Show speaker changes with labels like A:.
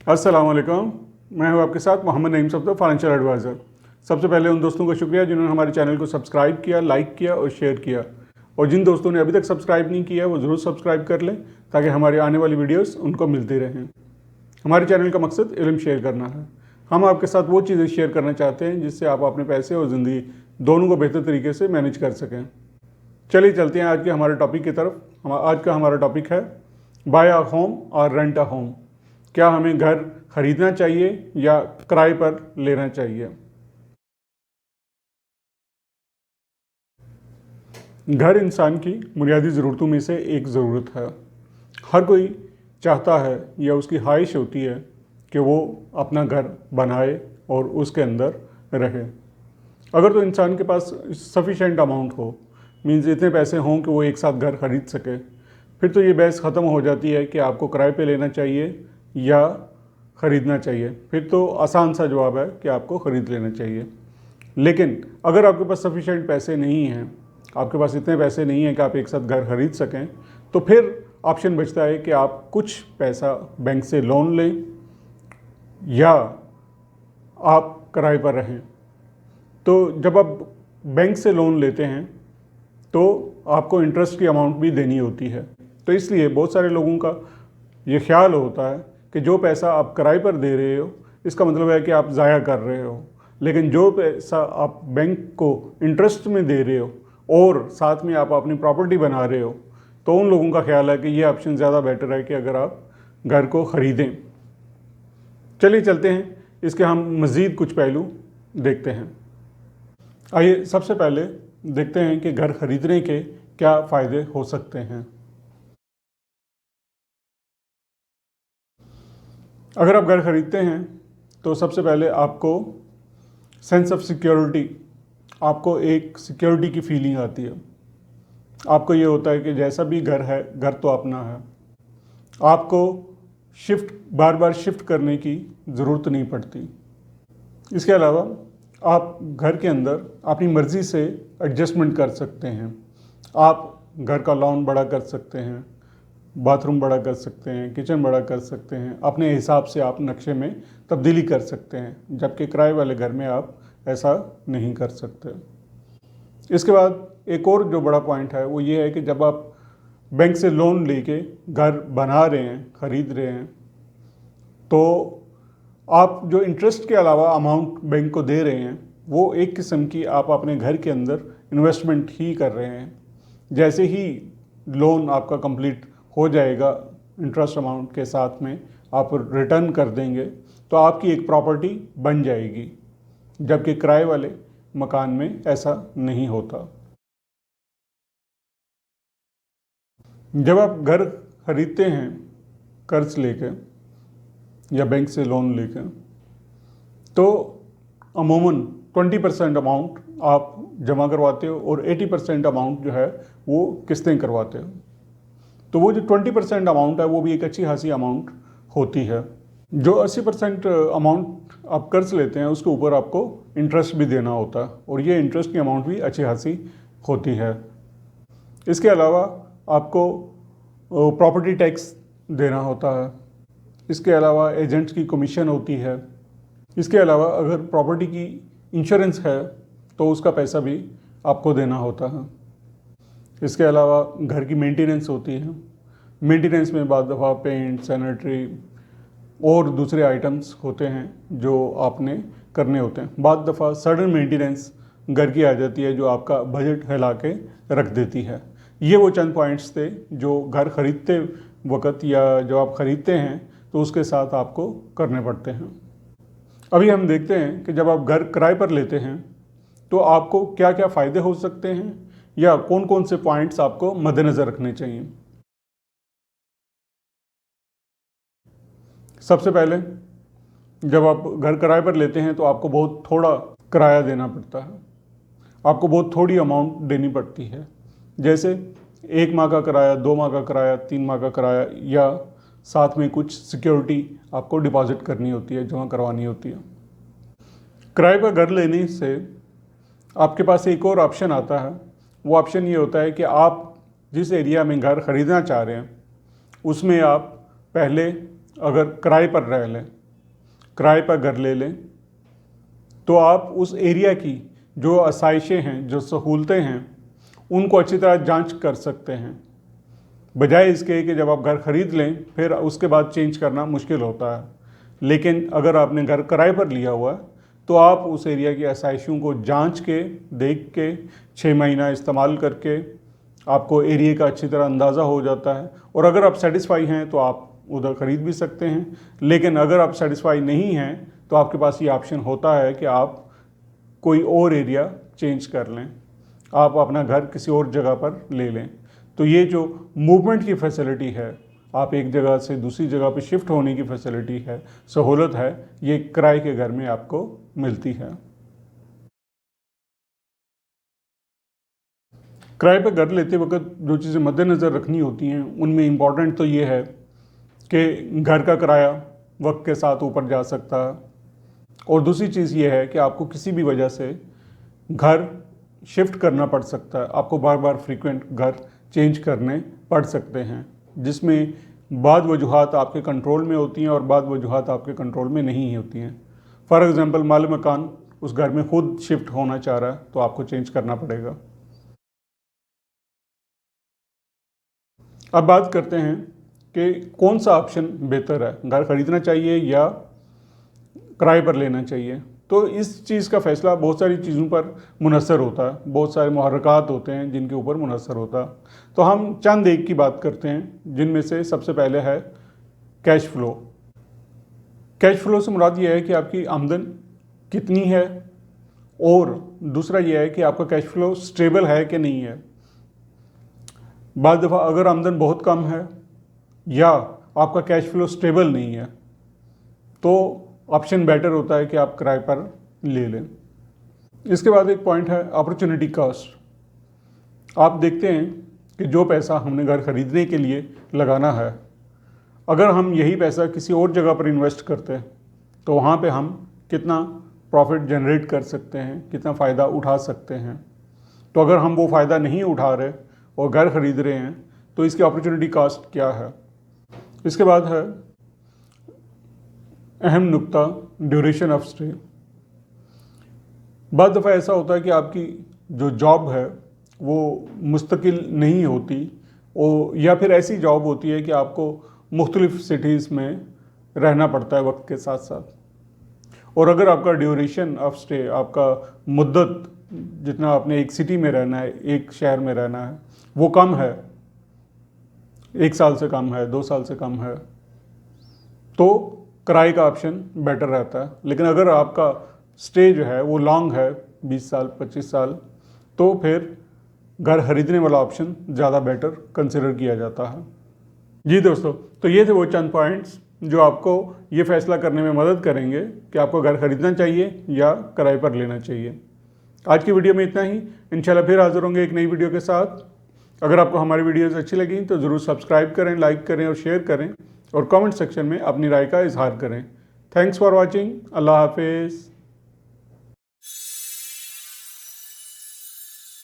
A: अस्सलाम वालेकुम। मैं हूं आपके साथ मोहम्मद नईम सफदर, फाइनेंशियल एडवाइज़र। सबसे पहले उन दोस्तों का शुक्रिया जिन्होंने हमारे चैनल को सब्सक्राइब किया, लाइक किया और शेयर किया। और जिन दोस्तों ने अभी तक सब्सक्राइब नहीं किया वो ज़रूर सब्सक्राइब कर लें ताकि हमारी आने वाली वीडियोस उनको मिलती रहें। हमारे चैनल का मकसद इल्म शेयर करना है। हम आपके साथ वो चीज़ें शेयर करना चाहते हैं जिससे आप अपने पैसे और ज़िंदगी दोनों को बेहतर तरीके से मैनेज कर सकें। चलिए चलते हैं आज के हमारे टॉपिक की तरफ। आज का हमारा टॉपिक है बाय अ होम और रेंट अ होम। क्या हमें घर खरीदना चाहिए या किराए पर लेना चाहिए? घर इंसान की बुनियादी ज़रूरतों में से एक ज़रूरत है। हर कोई चाहता है या उसकी ख्वाहिश होती है कि वो अपना घर बनाए और उसके अंदर रहे। अगर तो इंसान के पास सफिशेंट अमाउंट हो, मीन्स इतने पैसे हों कि वो एक साथ घर खरीद सके, फिर तो ये बहस ख़त्म हो जाती है कि आपको किराए पे लेना चाहिए या ख़रीदना चाहिए। फिर तो आसान सा जवाब है कि आपको ख़रीद लेना चाहिए। लेकिन अगर आपके पास सफिशेंट पैसे नहीं हैं, आपके पास इतने पैसे नहीं हैं कि आप एक साथ घर खरीद सकें, तो फिर ऑप्शन बचता है कि आप कुछ पैसा बैंक से लोन लें या आप किराए पर रहें। तो जब आप बैंक से लोन लेते हैं तो आपको इंटरेस्ट की अमाउंट भी देनी होती है। तो इसलिए बहुत सारे लोगों का ये ख्याल होता है कि जो पैसा आप किराए पर दे रहे हो इसका मतलब है कि आप ज़ाया कर रहे हो। लेकिन जो पैसा आप बैंक को इंटरेस्ट में दे रहे हो और साथ में आप अपनी प्रॉपर्टी बना रहे हो, तो उन लोगों का ख्याल है कि ये ऑप्शन ज़्यादा बेटर है कि अगर आप घर को ख़रीदें। चलिए चलते हैं, इसके हम मज़ीद कुछ पहलू देखते हैं। आइए सबसे पहले देखते हैं कि घर खरीदने के क्या फ़ायदे हो सकते हैं। अगर आप घर खरीदते हैं तो सबसे पहले आपको सेंस ऑफ सिक्योरिटी, आपको एक सिक्योरिटी की फीलिंग आती है। आपको ये होता है कि जैसा भी घर है, घर तो अपना है। आपको बार बार शिफ्ट करने की ज़रूरत नहीं पड़ती। इसके अलावा आप घर के अंदर अपनी मर्ज़ी से एडजस्टमेंट कर सकते हैं। आप घर का लॉन बड़ा कर सकते हैं, बाथरूम बड़ा कर सकते हैं, किचन बड़ा कर सकते हैं। अपने हिसाब से आप नक्शे में तब्दीली कर सकते हैं, जबकि किराए वाले घर में आप ऐसा नहीं कर सकते। इसके बाद एक और जो बड़ा पॉइंट है वो ये है कि जब आप बैंक से लोन लेके घर बना रहे हैं, ख़रीद रहे हैं, तो आप जो इंटरेस्ट के अलावा अमाउंट बैंक को दे रहे हैं वो एक किस्म की आप अपने घर के अंदर इन्वेस्टमेंट ही कर रहे हैं। जैसे ही लोन आपका कंप्लीट हो जाएगा, इंटरेस्ट अमाउंट के साथ में आप रिटर्न कर देंगे तो आपकी एक प्रॉपर्टी बन जाएगी, जबकि किराए वाले मकान में ऐसा नहीं होता। जब आप घर खरीदते हैं कर्ज लेकर या बैंक से लोन लेकर, तो अमूमन 20% अमाउंट आप जमा करवाते हो और 80% अमाउंट जो है वो किस्तें करवाते हो। तो वो जो 20% अमाउंट है वो भी एक अच्छी खासी अमाउंट होती है। जो 80% अमाउंट आप कर्ज लेते हैं उसके ऊपर आपको इंटरेस्ट भी देना होता है और ये इंटरेस्ट की अमाउंट भी अच्छी खासी होती है। इसके अलावा आपको प्रॉपर्टी टैक्स देना होता है। इसके अलावा एजेंट्स की कमीशन होती है। इसके अलावा अगर प्रॉपर्टी की इंश्योरेंस है तो उसका पैसा भी आपको देना होता है। इसके अलावा घर की मेंटेनेंस होती है। मेंटेनेंस में बाद दफ़ा पेंट, सैनिटरी और दूसरे आइटम्स होते हैं जो आपने करने होते हैं। बाद दफ़ा सडन मेंटेनेंस घर की आ जाती है जो आपका बजट हिला के रख देती है। ये वो चंद पॉइंट्स थे जो घर ख़रीदते वक्त या जब आप ख़रीदते हैं तो उसके साथ आपको करने पड़ते हैं। अभी हम देखते हैं कि जब आप घर किराए पर लेते हैं तो आपको क्या क्या फ़ायदे हो सकते हैं या कौन कौन से पॉइंट्स आपको मद्देनज़र रखने चाहिए। सबसे पहले जब आप घर किराए पर लेते हैं तो आपको बहुत थोड़ा किराया देना पड़ता है। आपको बहुत थोड़ी अमाउंट देनी पड़ती है, जैसे 1 माह का किराया, 2 माह का किराया, 3 माह का किराया, या साथ में कुछ सिक्योरिटी आपको डिपॉजिट करनी होती है, जमा करवानी होती है। किराए पर घर लेने से आपके पास एक और ऑप्शन आता है। वो ऑप्शन ये होता है कि आप जिस एरिया में घर ख़रीदना चाह रहे हैं उसमें आप पहले अगर किराए पर रह लें किराए पर घर ले लें तो आप उस एरिया की जो आसाइशें हैं, जो सहूलतें हैं, उनको अच्छी तरह जांच कर सकते हैं, बजाय इसके कि जब आप घर ख़रीद लें फिर उसके बाद चेंज करना मुश्किल होता है। लेकिन अगर आपने घर किराए पर लिया हुआ है तो आप उस एरिया की आसाइशों को जांच के, देख के, 6 महीना इस्तेमाल करके आपको एरिया का अच्छी तरह अंदाज़ा हो जाता है। और अगर आप सेटिस्फाई हैं तो आप उधर ख़रीद भी सकते हैं, लेकिन अगर आप सेटिस्फाई नहीं हैं तो आपके पास ये ऑप्शन होता है कि आप कोई और एरिया चेंज कर लें, आप अपना घर किसी और जगह पर ले लें। तो ये जो मूवमेंट की फैसिलिटी है, आप एक जगह से दूसरी जगह पे शिफ्ट होने की फैसिलिटी है, सहूलत है, ये किराए के घर में आपको मिलती है। किराए पे घर लेते वक्त जो चीज़ें मद्देनज़र रखनी होती हैं उनमें इम्पॉर्टेंट तो ये है कि घर का किराया वक्त के साथ ऊपर जा सकता है, और दूसरी चीज़ ये है कि आपको किसी भी वजह से घर शिफ्ट करना पड़ सकता है, आपको बार बार फ्रीक्वेंट घर चेंज करने पड़ सकते हैं, जिसमें बाद वजूहात आपके कंट्रोल में होती हैं और बाद वजूहात आपके कंट्रोल में नहीं होती हैं। फॉर एग्ज़ाम्पल, मालिक मकान उस घर में खुद शिफ्ट होना चाह रहा है तो आपको चेंज करना पड़ेगा। अब बात करते हैं कि कौन सा ऑप्शन बेहतर है, घर ख़रीदना चाहिए या किराए पर लेना चाहिए। तो इस चीज़ का फ़ैसला बहुत सारी चीज़ों पर मुनसर होता है, बहुत सारे मुहर्रकात होते हैं जिनके ऊपर मुनसर होता है। तो हम चंद एक की बात करते हैं, जिनमें से सबसे पहले है कैश फ़्लो। कैश फ़्लो से मुराद ये है कि आपकी आमदन कितनी है, और दूसरा ये है कि आपका कैश फ़्लो स्टेबल है कि नहीं है। बाद दफ़ा अगर आमदन बहुत कम है या आपका कैश फ़्लो स्टेबल नहीं है तो ऑप्शन बेटर होता है कि आप किराए पर ले लें। इसके बाद एक पॉइंट है अपॉर्चुनिटी कॉस्ट। आप देखते हैं कि जो पैसा हमने घर ख़रीदने के लिए लगाना है, अगर हम यही पैसा किसी और जगह पर इन्वेस्ट करते हैं तो वहाँ पे हम कितना प्रॉफिट जनरेट कर सकते हैं, कितना फ़ायदा उठा सकते हैं। तो अगर हम वो फ़ायदा नहीं उठा रहे और घर ख़रीद रहे हैं तो इसकी अपॉर्चुनिटी कॉस्ट क्या है। इसके बाद है अहम नुक्ता, ड्यूरेशन ऑफ स्टे। बहुत दफ़ा ऐसा होता है कि आपकी जो जॉब है वो मुस्तकिल नहीं होती, या फिर ऐसी जॉब होती है कि आपको मुख्तलिफ़ सिटीज़ में रहना पड़ता है वक्त के साथ साथ। और अगर आपका ड्यूरेशन ऑफ स्टे, आपका मुद्दत जितना आपने एक सिटी में रहना है, एक शहर में रहना है, वो कम है, 1 साल से कम है, 2 साल से कम है, तो किराए का ऑप्शन बेटर रहता है। लेकिन अगर आपका स्टे जो है वो लॉन्ग है, 20 साल 25 साल, तो फिर घर खरीदने वाला ऑप्शन ज़्यादा बेटर कंसिडर किया जाता है। जी दोस्तों, तो ये थे वो चंद पॉइंट्स जो आपको ये फैसला करने में मदद करेंगे कि आपको घर खरीदना चाहिए या किराए पर लेना चाहिए। आज की वीडियो में इतना ही। इंशाल्लाह फिर हाजिर होंगे एक नई वीडियो के साथ। अगर आपको हमारी वीडियोस अच्छी लगी तो ज़रूर सब्सक्राइब करें, लाइक करें और शेयर करें, और कमेंट सेक्शन में अपनी राय का इजहार करें। Thanks for watching. अल्लाह हाफिज़।